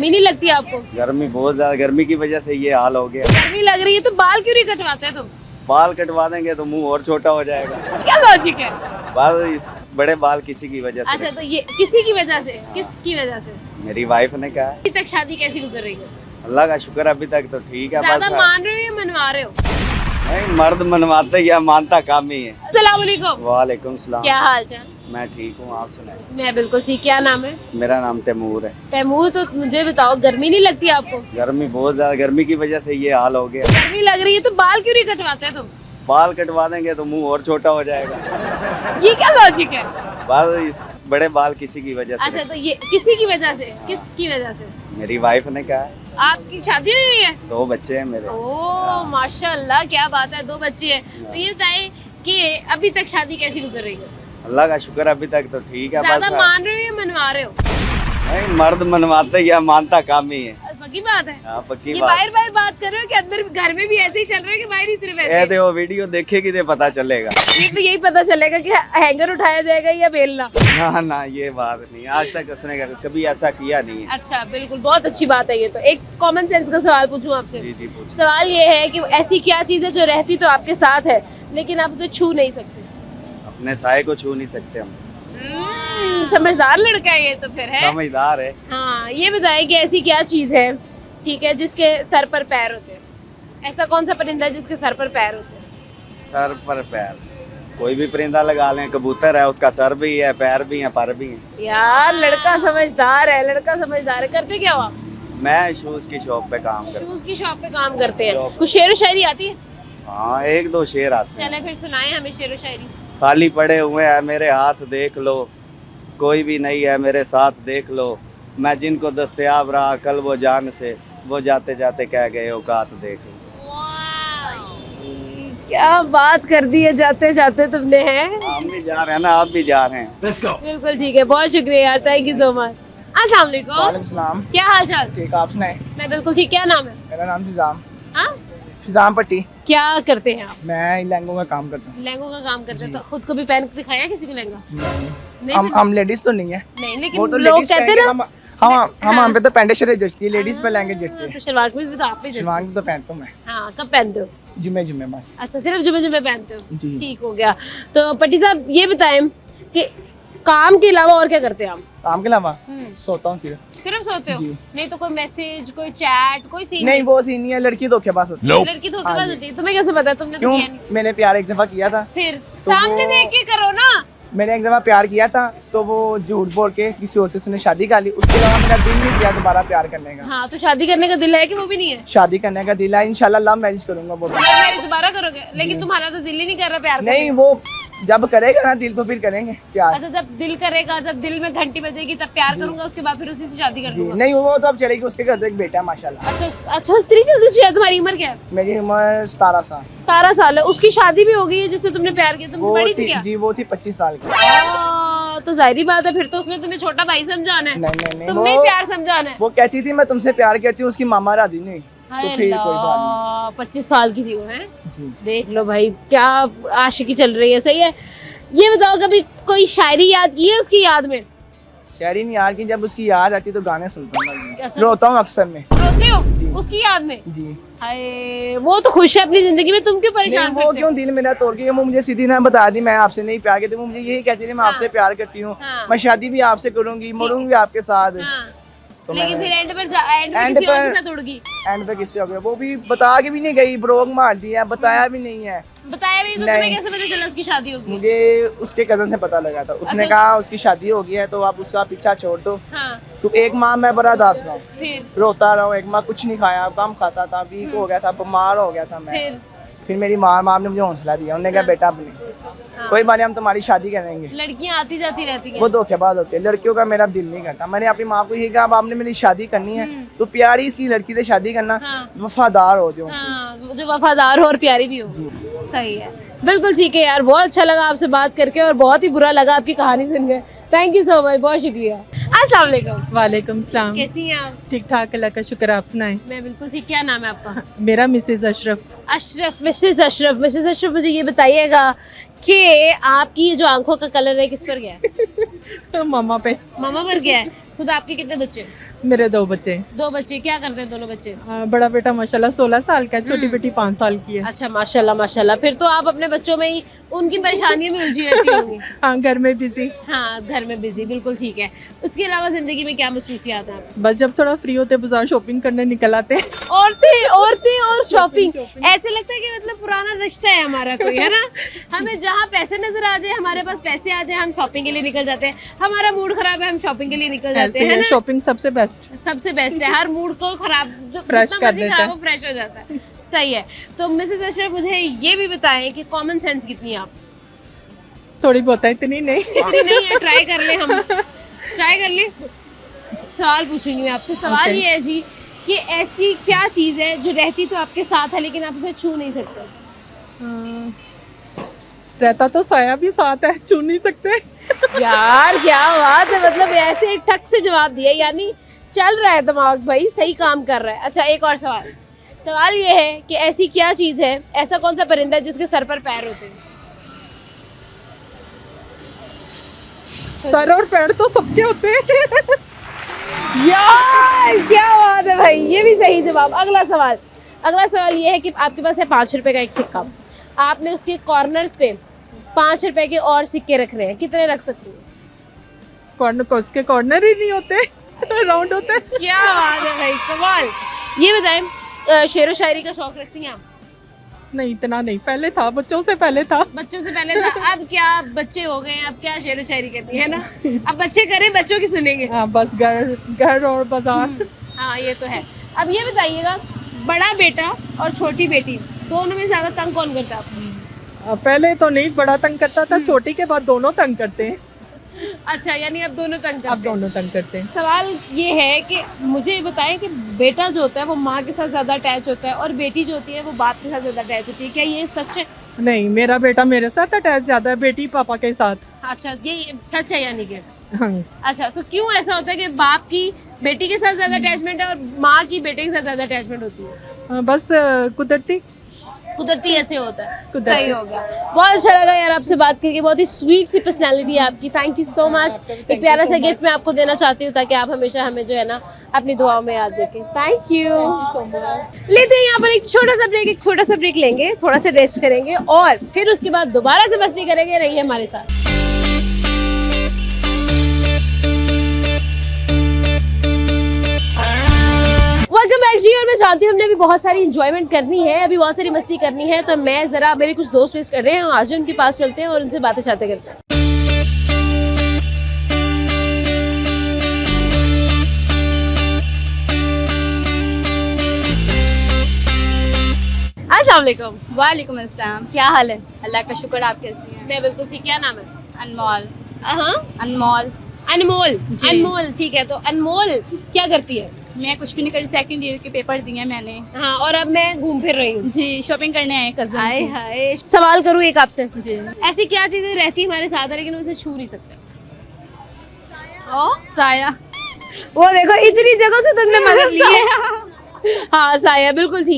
गर्मी नहीं लगती आपको? गर्मी बहुत ज्यादा, गर्मी की वजह से ये हाल हो गया। गर्मी लग रही है तो बाल क्यों नहीं कटवाते तुम? बाल कटवा देंगे तो मुंह और छोटा हो जाएगा। क्या लॉजिक है? बड़े बाल किसी की वजह से। अच्छा तो ये किसी की वजह से, किसकी वजह से? मेरी वाइफ ने कहा है। अभी तक शादी कैसी गुजर रही है? अल्लाह का शुक्र, अभी तक तो ठीक है। ज्यादा बस मान रहे हो या मनवा रहे हो? नहीं, मर्द मनवाते या मानता काम ही है। अस्सलाम वालेकुम। वालेकुम सलाम। क्या हाल चाल? मैं ठीक हूँ, आप सुनाए? मैं बिल्कुल ठीक। क्या नाम है? मेरा नाम तैमूर है। तैमूर, तो मुझे बताओ गर्मी नहीं लगती आपको? गर्मी बहुत ज्यादा, गर्मी की वजह से ये हाल हो गया। गर्मी लग रही है तो बाल क्यों नहीं कटवाते तुम? बाल कटवा देंगे तो मुंह और छोटा हो जाएगा। ये क्या लॉजिक है? बड़े बाल किसी की वजह से। अच्छा तो ये किसी की वजह से, किसकी वजह से? मेरी वाइफ ने कहा है। आपकी शादी हुई है? 2 बच्चे हैं मेरे। ओह माशाल्लाह, क्या बात है, 2 बच्चे हैं। तो ये बताएं कि अभी तक शादी कैसी गुजर रही है? अल्लाह का शुक्र, अभी तक तो ठीक है। ज्यादा बस मान रहे हो या मनवा रहे हो? नहीं, मर्द मनवाते या मानता काम ही है। पक्की बात है? हाँ, पक्की ये बात। बाहर बाहर बात कर रहे हो कि अंदर घर में भी ऐसे ही चल रहा है कि बाहर ही सिर्फ ऐसे? ये देखो वीडियो देखेगी तो पता चलेगा। ये तो यही पता चलेगा कि हैंगर उठाया जाएगा या बेलना। ना ना, ये बात नहीं, आज तक उसने कभी ऐसा किया नहीं है। अच्छा बिल्कुल, बहुत अच्छी बात है ये तो। एक कॉमन सेंस का सवाल पूछूं आपसे? जी जी पूछिए। सवाल ये है कि ऐसी क्या चीज है जो रहती तो आपके साथ है लेकिन आप उसे छू नहीं सकते? अपने साए को छू नहीं सकते हम। समझदार लड़का है ये तो फिर है। समझदार है। हाँ, ये बताए कि ऐसी क्या चीज है, ठीक है, जिसके सर पर पैर होते हैं? ऐसा कौन सा परिंदा है जिसके सर पर पैर होते हैं? सर पर पैर, कोई भी परिंदा लगा लें। कबूतर है, उसका सर भी है, पैर भी है, पर भी है। यार लड़का समझदार है, लड़का समझदार है। करते क्या हो आप? मैं शूज की शॉप पे काम करता हूँ। शूज की शॉप पे काम करते हैं। कुछ शेर व शायरी आती है? हाँ, 1-2 शेर आते हैं। चले फिर सुनाए हमें शेर व शायरी। खाली पड़े हुए हैं मेरे हाथ देख लो, कोई भी नहीं है मेरे साथ देख लो। मैं जिनको दस्तयाब रहा कल वो जान से, वो जाते जाते कह गए औकात देख लो। क्या बात कर दी है जाते जाते तुमने, है? हम भी जा रहे हैं ना, आप भी जा रहे हैं। बिल्कुल ठीक है, बहुत शुक्रिया यार, थैंक यू सो मच। अस्सलाम वालेकुम। वालेकुम सलाम। क्या हाल चाल? ठीक, आप सुनाए? मैं बिल्कुल ठीक। क्या नाम है? मेरा नाम फिजाम। हाँ, फिजाम पट्टी। क्या करते हैं आप? मैं लहंगों का काम करता हूँ। लहंगों का काम करते हैं, तो खुद को भी पहन के दिखाया किसी को लहंगा? नहीं, हम लेडीज तो नहीं है। नहीं, लेकिन वो तो लोग ladies कहते हैं ना। हम पे तो पैंट शर्ट जचती है, लेडीज पे लहंगे जचते हैं। तो शलवार कमीज भी तो आप ही जचती है। शिवांग तो पहनता हूँ मैं। हाँ, कब पहनते हो? जुम्मे जुम्मे बस। अच्छा, सिर्फ जुमे जुमे पहनते हो? जी। ठीक हो गया। तो पट्टी साहब ये बताएं कि काम के अलावा और क्या करते हैं आप? काम के अलावा सोता हूँ सिर्फ। सिर्फ सोते हो? जी। नहीं तो कोई मैसेज, कोई चैट, कोई सीन? नहीं, वो सीन नहीं है, लड़की धोखेबाज होती है। लड़की धोखेबाज होती है? तुम्हें कैसे पता? तुमने तो क्यों? किया नहीं। मैंने प्यार एक दफा किया था। फिर तो सामने वो- देख के करो ना। मैंने एक दफा प्यार किया था, तो वो झूठ बोल के किसी और से उसने शादी कर ली। उसके अलावा मेरा दिल नहीं किया दोबारा प्यार करने का। हाँ, तो शादी करने का दिल है कि वो भी नहीं है? शादी करने का दिल है, इंशाल्लाह लव मैरिज करूंगा वो भी। लव मैरिज दोबारा करोगे? लेकिन तुम्हारा तो दिल ही नहीं कर रहा प्यार करने नहीं, वो जब करेगा ना दिल तो फिर करेंगे का। प्यार। अच्छा, जब दिल करेगा, जब दिल में घंटी बजेगी तब प्यार करूंगा, उसके बाद फिर उसी से शादी कर जी, लूंगा। नहीं वो तो अब चलेगी, उसके घर तो एक बेटा है माशाल्लाह। अच्छा अच्छा, इतनी जल्दी से? तुम्हारी उम्र क्या है? मेरी उम्र 17 साल। 17 साल है। उसकी शादी भी हो गई है जिससे तुमने प्यार किया? तुमसे वो बड़ी थी थी क्या? जी, वो थी 25 साल की। तो जाहिर बात है फिर तो उसने तुम्हें छोटा भाई समझाना है। नहीं, तुमने ही प्यार समझाना है। वो कहती थी मैं तुमसे प्यार करती हूँ, उसकी मामा राजी नहीं, तो फिर कोई बात 25 साल की थी वो, है? नहीं। जी, देख लो भाई, क्या आशिकी चल रही है। सही है। ये बताओ, कभी कोई शायरी याद की है उसकी याद में? शायरी नहीं यार की, जब उसकी याद आती तो गाने सुनता हूँ मैं। अच्छा। रोता हूँ अक्सर में। रोते हो जी। उसकी याद में? जी। हाय, वो तो खुश है अपनी जिंदगी में, तुम क्यों नहीं, परेशान वो करते हो? क्यों दिल मेरा तोड़ के, वो मुझे सीधी ना बता दी मैं आपसे नहीं प्यार करती। वो मुझे यही कहती थी मैं आपसे प्यार करती हूँ, हाँ। मैं शादी भी आपसे करूंगी, मरूंगी आपके साथ। हाँ। तो लेकिन मैंने- फिर एंड पे किसी और के साथ उड़ गई। एंड पे किससे हो गया, वो भी बता के भी नहीं गई, ब्रोक मार दिया, बताया भी नहीं है। बताया भी तो नहीं। तुम्हें कैसे पता चला उसकी शादी होगी? मुझे उसके कजन से पता लगा था, उसने अच्छा। कहा उसकी शादी हो गई है तो आप उसका पीछा छोड़ दो। हाँ, तो एक माह मैं बड़ा दास रहा हूँ, फिर रोता रहा हूँ। एक माह कुछ नहीं खाया, कम खाता था, वीक हो गया था, बीमार हो गया था मैं। फिर मेरी माँ ने मुझे हौसला दिया, उन्होंने कहा बेटा अपनी कोई बात नहीं, हम तुम्हारी शादी करेंगे। लड़कियां आती जाती रहती हैं। वो धोखेबाज होती है, लड़कियों का मेरा दिल नहीं करता। मैंने अपनी माँ को यही कहा, अब आपने मेरी शादी करनी है तो प्यारी सी लड़की से शादी करना, हाँ। वफादार हो जो। हाँ, जो वफादार हो और प्यारी भी हो। सही है, बिल्कुल ठीक है यार। बहुत अच्छा लगा आपसे बात करके और बहुत ही बुरा लगा आपकी कहानी सुन के। थैंक यू सो मच, बहुत शुक्रिया। अस्सलाम वालेकुम। वालेकुम सलाम। कैसी हैं आप? ठीक ठाक, अल्लाह का शुक्र, आप सुनाएं। मैं बिल्कुल ठीक। क्या नाम है आपका? मेरा Mrs Ashraf. Ashraf, Mrs Ashraf. Mrs Ashraf, मुझे ये बताइएगा कि आपकी ये जो आंखों का कलर है किस पर गया है? मामा पे। मामा पर गया है। खुद आपके कितने बच्चे? मेरे 2 बच्चे। 2 बच्चे, क्या करते हैं दोनों बच्चे? बड़ा बेटा माशाल्लाह 16 साल का है, छोटी बेटी 5 साल की है। अच्छा माशाल्लाह माशाल्लाह, फिर तो आप अपने बच्चों में ही उनकी परेशानियों में उलझी रहती होंगी। हाँ, घर में बिजी। हाँ, घर में बिजी, बिल्कुल ठीक है। उसके अलावा जिंदगी में क्या मसरूफियात हैं आपकी? बस जब थोड़ा फ्री होते बाजार शॉपिंग करने निकल आते हैं। औरतें औरतें और शॉपिंग, ऐसे लगता है कि मतलब पुराना रिश्ता है हमारा कोई, है ना? हमें जहाँ पैसे नजर आ जाए, हमारे पास पैसे आ जाए, हम शॉपिंग के लिए निकल जाते हैं। हमारा मूड खराब है, हम शॉपिंग के लिए निकल जाते हैं, है ना? शॉपिंग सबसे बेस्ट। सबसे बेस्ट है, हर मूड को खराब फ्रेश कर देता है। वो फ्रेश हो जाता है। सही है। तो मिसेस अशरफ मुझे ये भी बताएं कि कॉमन सेंस कितनी है आप? थोड़ी बहुत है, इतनी नहीं। इतनी नहीं है, ट्राई कर ले, हम ट्राई कर ले। सवाल पूछूंगी मैं आपसे। सवाल ये है जी कि ऐसी क्या चीज़ है जो रहती तो आपके साथ है लेकिन आप उसे छू नहीं सकते? रहता तो साया भी साथ है, छू नहीं सकते। यार क्या बात है, मतलब ऐसे ठक से जवाब दिया, यानी चल रहा है दिमाग भाई, सही काम कर रहा है। अच्छा, एक और सवाल। सवाल ये है कि ऐसी क्या चीज़ है, ऐसा कौन सा परिंदा है जिसके सर पर पैर होते हैं? सर और पैर तो सबके होते हैं। यार क्या बात है भाई, ये भी सही जवाब। अगला सवाल ये है कि आपके पास है 5 रुपए का एक सिक्का, आपने उसके कॉर्नर्स पे 5 रुपए के और सिक्के रख रहे हैं, कितने रख सकते हैं? कॉर्नर ही नहीं होते, राउंड होते हैं। क्या बात है भाई, कमाल। ये बताएं, शेरो शायरी का शौक रखती हैं आप? नहीं, इतना नहीं, पहले था, बच्चों से पहले था। बच्चों से पहले था, अब क्या बच्चे हो गए हैं, अब क्या शेरो शायरी करती है ना? अब बच्चे करें, बच्चों की सुनेंगे। हाँ, बस घर और बाजार। हाँ ये तो है। अब ये बताइएगा, बड़ा बेटा और छोटी बेटी दोनों में ज्यादा तंग कौन करता है आपको? पहले तो नहीं, बड़ा तंग करता था, छोटी के बाद दोनों तंग करते हैं। अच्छा, यानी अब दोनों तंग करते अब हैं। दोनों तंग करते हैं। सवाल ये है कि मुझे ये बताएं कि बेटा जो होता है वो माँ के साथ ज़्यादा अटैच होता है और बेटी जो होती है वो बाप के साथ ज़्यादा अटैच होती है, क्या ये सच है? नहीं, मेरा बेटा मेरे साथ अटैच ज्यादा है, बेटी पापा के साथ। अच्छा, ये सच है यानी कि? हाँ। अच्छा, तो क्यों ऐसा होता है कि बाप की बेटी के साथ ज़्यादा अटैचमेंट है और माँ की बेटे के साथ ज़्यादा अटैचमेंट होती है? बस कुदरती ऐसे होता है। सही हो गया। बहुत अच्छा लगा यार आपसे बात करके, बहुत ही स्वीट सी पर्सनैलिटी है आपकी। Thank you so much. एक प्यारा सा गिफ्ट मैं आपको देना चाहती हूँ ताकि आप हमेशा हमें जो है ना अपनी दुआओं में याद रखें। Thank you. लेते हैं यहाँ पर एक छोटा सा ब्रेक लेंगे, थोड़ा सा रेस्ट करेंगे और फिर उसके बाद दोबारा से मस्ती करेंगे। रहिए हमारे साथ। वेलकम बैक जी। और मैं जानती हूँ हमने अभी बहुत सारी इंजॉयमेंट करनी है, अभी बहुत सारी मस्ती करनी है, तो मैं जरा मेरे कुछ दोस्त वेस्ट कर रहे हैं, आज उनके पास चलते हैं और उनसे बातें करते हैं। अस्सलाम वालेकुम। वालेकुम अस्सलाम। क्या हाल है? अल्लाह का शुक्र, आप कैसी हैं? मैं बिल्कुल ठीक। क्या नाम है? अनमोल। हाँ, अनमोल। अनमोल। जी। अनमोल, ठीक है। तो अनमोल क्या करती है? मैं कुछ भी नहीं करी, सेकंड ईयर के पेपर दिए मैंने। हाँ, और अब मैं घूम फिर रही हूँ। जी, शॉपिंग करने आए कजन। हाय हाय। सवाल करूँ एक आपसे? जी। ऐसी क्या चीजें रहती है हमारे साथ है लेकिन उसे छू नहीं सकते? साया। वो देखो, इतनी जगह से तुमने मदद ली है। हाँ, साया, बिल्कुल ठीक।